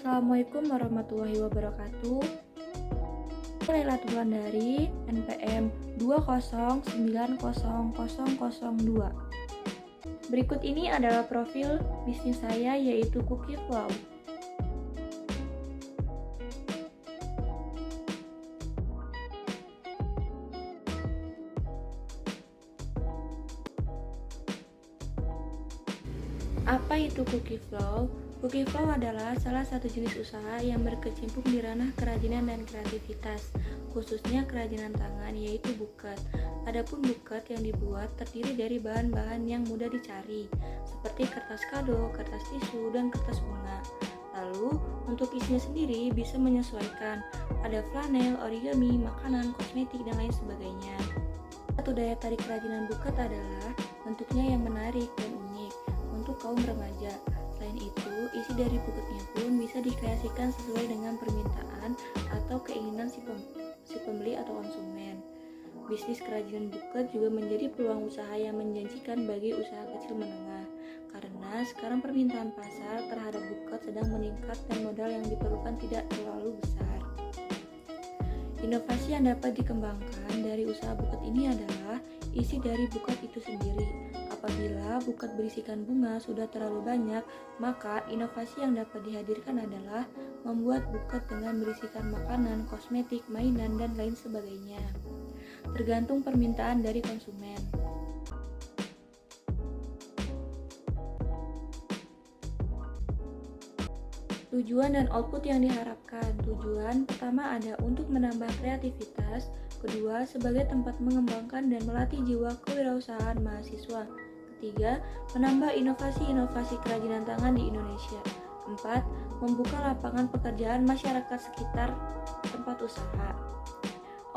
Assalamualaikum warahmatullahi wabarakatuh. Lailatul Wulandari NPM 2090002. Berikut ini adalah profil bisnis saya, yaitu Cookie Flow. Apa itu Cookie Flow? Cookie Flow adalah salah satu jenis usaha yang berkecimpung di ranah kerajinan dan kreativitas, khususnya kerajinan tangan, yaitu buket. Adapun buket yang dibuat terdiri dari bahan-bahan yang mudah dicari, seperti kertas kado, kertas tisu, dan kertas bunga. Lalu, untuk isinya sendiri bisa menyesuaikan, ada flanel, origami, makanan, kosmetik, dan lain sebagainya. Satu daya tarik kerajinan buket adalah bentuknya yang menarik dan unik untuk kaum remaja. Selain itu, isi dari buketnya pun bisa dikreasikan sesuai dengan permintaan atau keinginan si pembeli atau konsumen. Bisnis kerajinan buket juga menjadi peluang usaha yang menjanjikan bagi usaha kecil menengah, karena sekarang permintaan pasar terhadap buket sedang meningkat dan modal yang diperlukan tidak terlalu besar. Inovasi yang dapat dikembangkan dari usaha buket ini adalah isi dari buket itu sendiri. Apabila buket berisikan bunga sudah terlalu banyak, maka inovasi yang dapat dihadirkan adalah membuat buket dengan berisikan makanan, kosmetik, mainan, dan lain sebagainya. Tergantung permintaan dari konsumen. Tujuan dan output yang diharapkan. Tujuan pertama ada untuk menambah kreativitas, kedua sebagai tempat mengembangkan dan melatih jiwa kewirausahaan mahasiswa, ketiga menambah inovasi-inovasi kerajinan tangan di Indonesia, empat membuka lapangan pekerjaan masyarakat sekitar tempat usaha.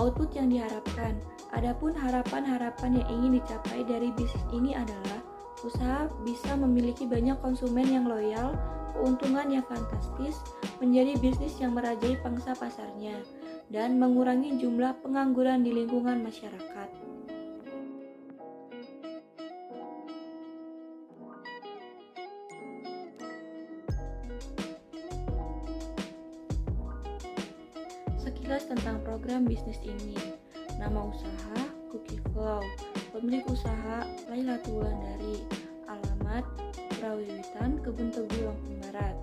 Output yang diharapkan. Adapun harapan-harapan yang ingin dicapai dari bisnis ini adalah usaha bisa memiliki banyak konsumen yang loyal, keuntungan yang fantastis, menjadi bisnis yang merajai pangsa pasarnya, dan mengurangi jumlah pengangguran di lingkungan masyarakat. Sekilas tentang program bisnis ini. Nama usaha Cookie Flow, pemilik usaha Lailatul Wulandari, alamat Prawiwitan, Kebun Tebu, Lampung Barat.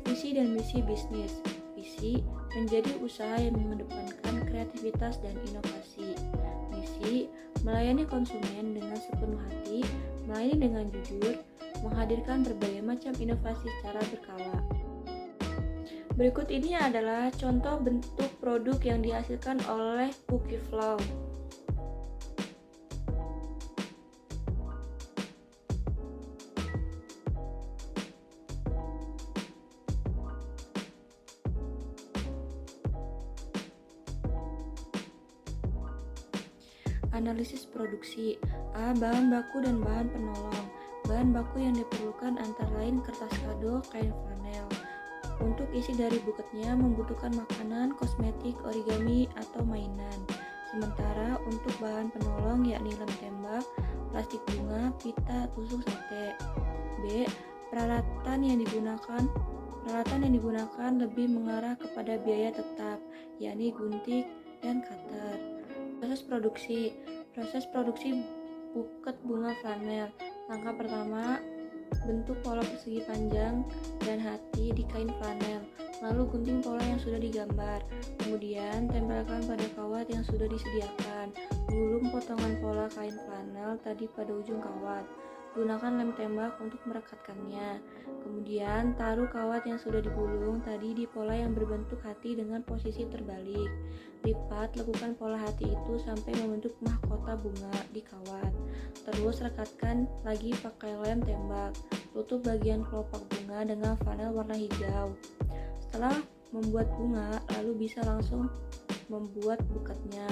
Visi dan misi bisnis. Visi menjadi usaha yang mengedepankan kreativitas dan inovasi. Misi melayani konsumen dengan sepenuh hati, melayani dengan jujur, menghadirkan berbagai macam inovasi secara berkala. Berikut ini adalah contoh bentuk produk yang dihasilkan oleh Cookie Flow. Analisis produksi. A. Bahan baku dan bahan penolong. Bahan baku yang diperlukan antara lain kertas kado, kain flanel. Untuk isi dari buketnya membutuhkan makanan, kosmetik, origami, atau mainan. Sementara untuk bahan penolong yakni lem tembak, plastik bunga, pita, tusuk sate. B. Peralatan yang digunakan lebih mengarah kepada biaya tetap, yakni gunting dan cutter. Proses produksi buket bunga flanel. Langkah pertama, bentuk pola persegi panjang dan hati di kain flanel, lalu gunting pola yang sudah digambar. Kemudian tempelkan pada kawat yang sudah disediakan. Gulung potongan pola kain flanel tadi pada ujung kawat. Gunakan lem tembak untuk merekatkannya. Kemudian taruh kawat yang sudah digulung tadi di pola yang berbentuk hati dengan posisi terbalik. Lipat lekukan pola hati itu sampai membentuk mahkota bunga di kawat. Terus rekatkan lagi pakai lem tembak. Tutup bagian kelopak bunga dengan flanel warna hijau. Setelah membuat bunga, lalu bisa langsung membuat buketnya.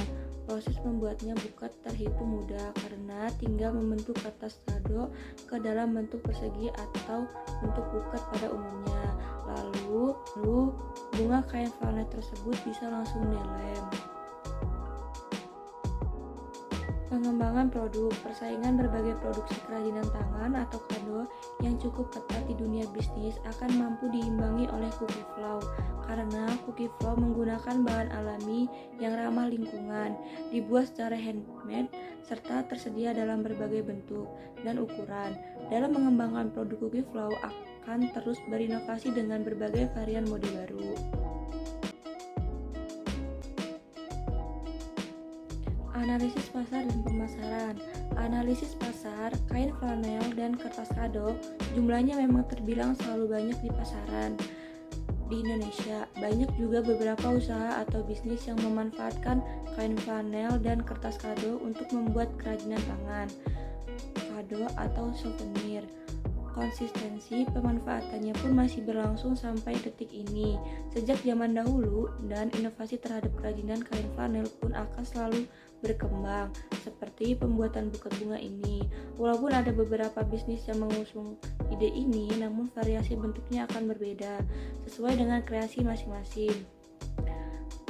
Proses membuatnya buket terhitung mudah karena tinggal membentuk kertas kado ke dalam bentuk persegi atau bentuk buket pada umumnya. Lalu bunga kain flanel tersebut bisa langsung dilem. Pengembangan produk, persaingan berbagai produksi kerajinan tangan atau kado yang cukup ketat di dunia bisnis akan mampu diimbangi oleh Cookie Flow karena Cookie Flow menggunakan bahan alami yang ramah lingkungan, dibuat secara handmade, serta tersedia dalam berbagai bentuk dan ukuran. Dalam mengembangkan produk Cookie Flow akan terus berinovasi dengan berbagai varian mode baru. Analisis pasar dan pemasaran. Analisis pasar, kain flanel dan kertas kado jumlahnya memang terbilang selalu banyak di pasaran. Di Indonesia, banyak juga beberapa usaha atau bisnis yang memanfaatkan kain flanel dan kertas kado untuk membuat kerajinan tangan, kado atau souvenir. Konsistensi pemanfaatannya pun masih berlangsung sampai detik ini. Sejak zaman dahulu, dan inovasi terhadap kerajinan kain flanel pun akan selalu berkembang, seperti pembuatan buket bunga ini. Walaupun ada beberapa bisnis yang mengusung ide ini, namun variasi bentuknya akan berbeda, sesuai dengan kreasi masing-masing.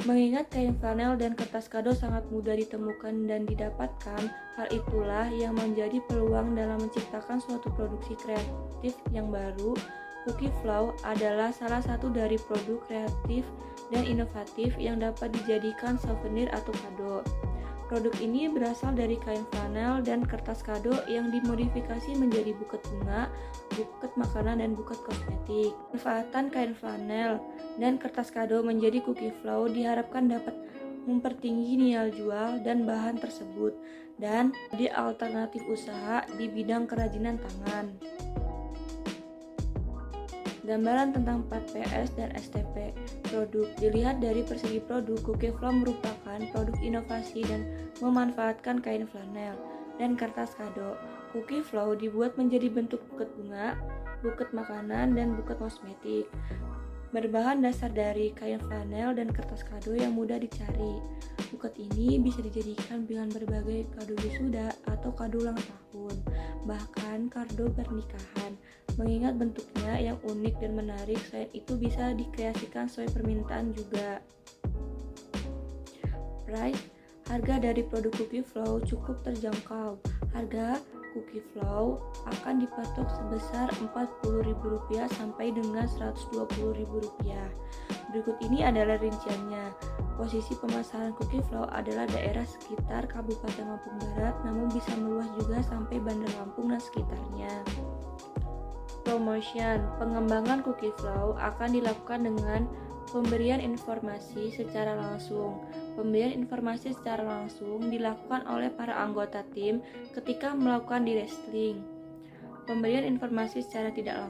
Mengingat kain flanel dan kertas kado sangat mudah ditemukan dan didapatkan, hal itulah yang menjadi peluang dalam menciptakan suatu produksi kreatif yang baru. Cookie Flow adalah salah satu dari produk kreatif dan inovatif yang dapat dijadikan souvenir atau kado. Produk ini berasal dari kain flanel dan kertas kado yang dimodifikasi menjadi buket bunga, buket makanan, dan buket kosmetik. Manfaatan kain flanel dan kertas kado menjadi Cookie Flow diharapkan dapat mempertinggi nilai jual dan bahan tersebut dan di alternatif usaha di bidang kerajinan tangan. Gambaran tentang 4PS dan STP produk. Dilihat dari persegi produk, Cookie Flow merupakan produk inovasi dan memanfaatkan kain flanel dan kertas kado. Cookie Flow dibuat menjadi bentuk buket bunga, buket makanan, dan buket kosmetik. Berbahan dasar dari kain flanel dan kertas kado yang mudah dicari. Buket ini bisa dijadikan pilihan berbagai kado wisuda atau kado ulang tahun, bahkan kado pernikahan. Mengingat bentuknya yang unik dan menarik, selain itu bisa dikreasikan sesuai permintaan juga. Price, harga dari produk Cookie Flow cukup terjangkau. Harga Cookie Flow akan dipatok sebesar Rp40.000 sampai dengan Rp120.000. Berikut ini adalah rinciannya. Posisi pemasaran Cookie Flow adalah daerah sekitar Kabupaten Lampung Barat, namun bisa meluas juga sampai Bandar Lampung dan sekitarnya. Promotion, pengembangan Cookie Flow akan dilakukan dengan pemberian informasi secara langsung. Pemberian informasi secara langsung dilakukan oleh para anggota tim ketika melakukan di-wrestling. Pemberian informasi secara tidak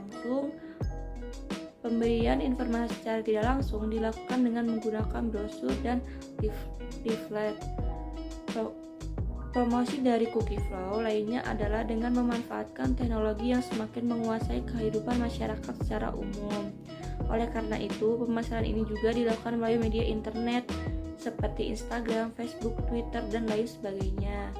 langsung dilakukan dengan menggunakan brosur dan leaflet. Promosi dari Cookie Flow lainnya adalah dengan memanfaatkan teknologi yang semakin menguasai kehidupan masyarakat secara umum. Oleh karena itu, pemasaran ini juga dilakukan melalui media internet seperti Instagram, Facebook, Twitter, dan lain sebagainya.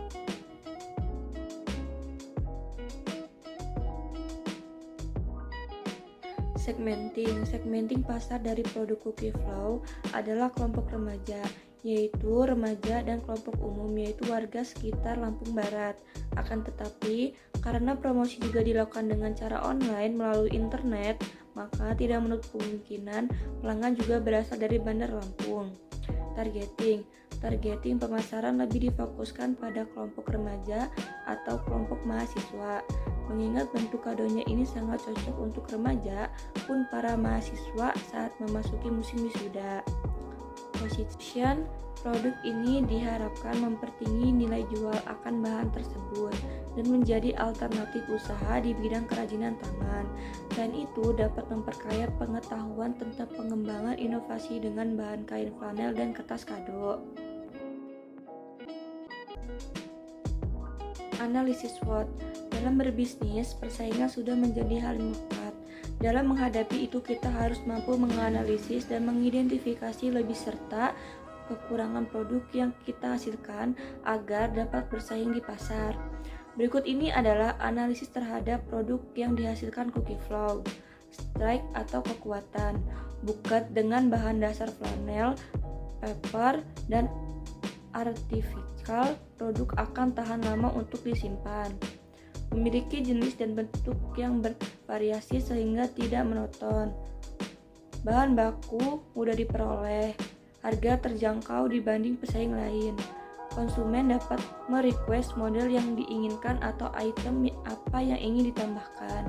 Segmenting pasar dari produk Cookie Flow adalah kelompok remaja, yaitu remaja, dan kelompok umum, yaitu warga sekitar Lampung Barat. Akan tetapi, karena promosi juga dilakukan dengan cara online melalui internet, maka tidak menutup kemungkinan pelanggan juga berasal dari Bandar Lampung. Targeting pemasaran lebih difokuskan pada kelompok remaja atau kelompok mahasiswa. Mengingat bentuk kadonya ini sangat cocok untuk remaja pun para mahasiswa saat memasuki musim wisuda. Position produk ini diharapkan mempertinggi nilai jual akan bahan tersebut dan menjadi alternatif usaha di bidang kerajinan tangan. Selain itu dapat memperkaya pengetahuan tentang pengembangan inovasi dengan bahan kain flanel dan kertas kado. Analisis SWOT. Dalam berbisnis, persaingan sudah menjadi hal yang mutlak. Dalam menghadapi itu, kita harus mampu menganalisis dan mengidentifikasi lebih serta kekurangan produk yang kita hasilkan agar dapat bersaing di pasar. Berikut ini adalah analisis terhadap produk yang dihasilkan Cookie Flow. Strike atau kekuatan. Buket dengan bahan dasar flanel, paper, dan artificial, produk akan tahan lama untuk disimpan. Memiliki jenis dan bentuk yang bervariasi sehingga tidak monoton. Bahan baku mudah diperoleh. Harga terjangkau dibanding pesaing lain. Konsumen dapat merequest model yang diinginkan atau item apa yang ingin ditambahkan.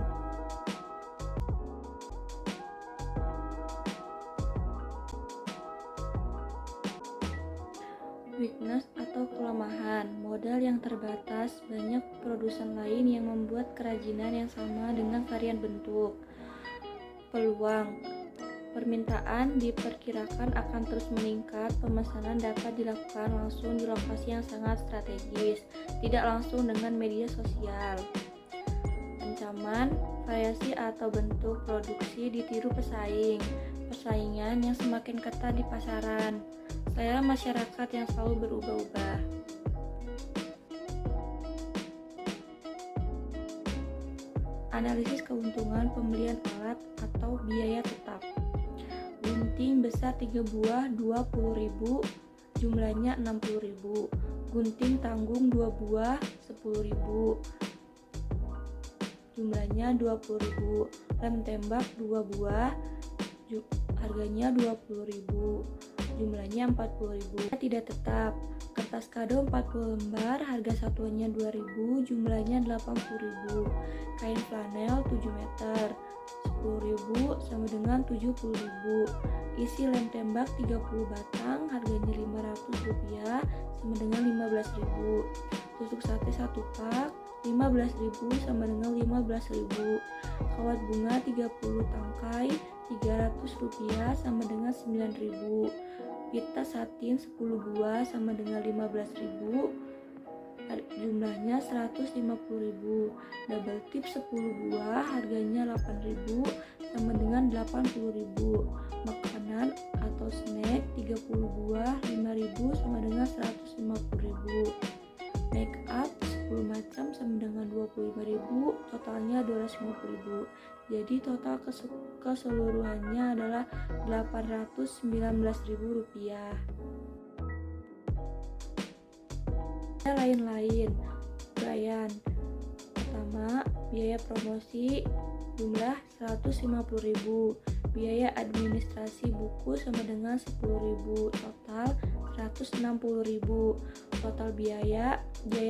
Weakness atau kelemahan, modal yang terbatas, banyak produsen lain yang membuat kerajinan yang sama dengan varian bentuk. Peluang, permintaan diperkirakan akan terus meningkat, pemesanan dapat dilakukan langsung di lokasi yang sangat strategis, tidak langsung dengan media sosial. Ancaman, variasi atau bentuk produksi ditiru pesaing, persaingan yang semakin ketat di pasaran, selera masyarakat yang selalu berubah-ubah. Analisis keuntungan pembelian alat atau biaya tetap. Gunting besar 3 buah 20.000, jumlahnya 60.000. Gunting tanggung 2 buah 10.000, jumlahnya 20.000. Lem tembak 2 buah, harganya 20.000, jumlahnya 40.000. Tidak tetap. Kertas kado 40 lembar, harga satuannya 2.000, jumlahnya 80.000. Kain flanel 7 meter, 10.000 sama dengan 70.000. Isi lem tembak 30 batang, harganya Rp500 sama dengan 15.000. Tusuk sate 1 pak, 15.000 sama dengan 15.000. Kawat bunga 30 tangkai, Rp300 sama dengan 9.000. Pita satin 10 buah sama dengan 15.000, jumlahnya 150.000. Double tip 10 buah, harganya 8.000 sama dengan 80.000. Makanan atau snack 30 buah, 5.000 sama dengan 150.000. Make up 10 macam sama dengan 25.000, totalnya 250.000. Jadi total keseluruhannya adalah Rp819.000. Lain-lain, Brian. Pertama, biaya promosi jumlah 150.000, biaya administrasi buku sama dengan 10.000, total 160.000. Total biaya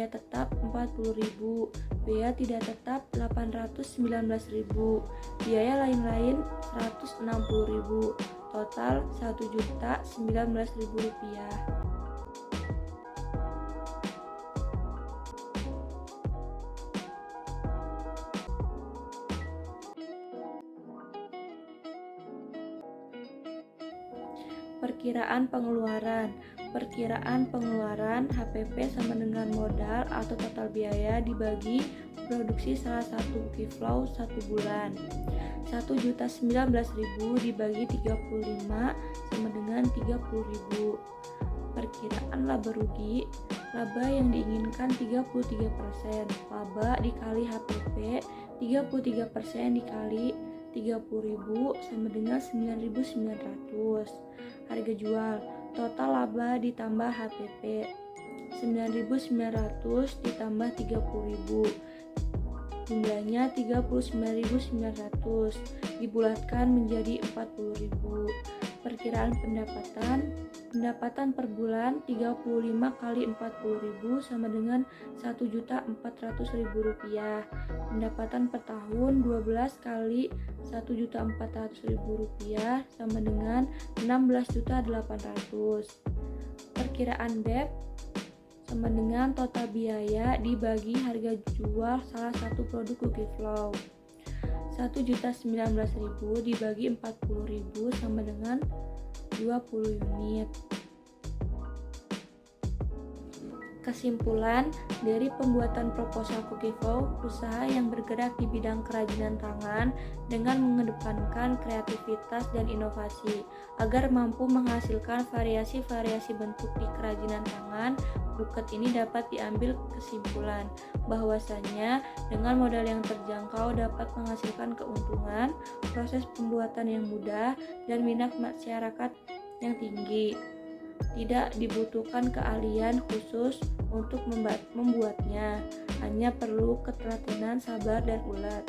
tetap 40.000, biaya tidak tetap 819.000, biaya lain-lain 160.000, total Rp1.019.000. Perkiraan pengeluaran HPP sama dengan modal atau total biaya dibagi produksi salah satu Cookieflow 1 bulan. 1.019.000 dibagi 35 sama dengan 30.000. Perkiraan laba rugi, laba yang diinginkan 33%, laba dikali HPP 33% dikali 30.000 sama dengan 9.900. Harga jual, total laba ditambah HPP 9.900 ditambah 30.000, jumlahnya 39.900, dibulatkan menjadi 40.000. Perkiraan pendapatan per bulan 35 kali 40.000 sama dengan Rp1.400.000. Pendapatan per tahun 12 kali Rp1.400.000 sama dengan Rp16.800.000. Perkiraan BEP sama dengan total biaya dibagi harga jual salah satu produk Cookieflow. 1.019.000 dibagi 40.000 sama dengan 20 unit. Kesimpulan dari pembuatan proposal Cookieflow, usaha yang bergerak di bidang kerajinan tangan dengan mengedepankan kreativitas dan inovasi agar mampu menghasilkan variasi-variasi bentuk di kerajinan tangan. Buket ini dapat diambil kesimpulan bahwasanya dengan modal yang terjangkau dapat menghasilkan keuntungan, proses pembuatan yang mudah, dan minat masyarakat yang tinggi. Tidak dibutuhkan keahlian khusus untuk membuatnya, hanya perlu ketelatenan, sabar, dan ulet.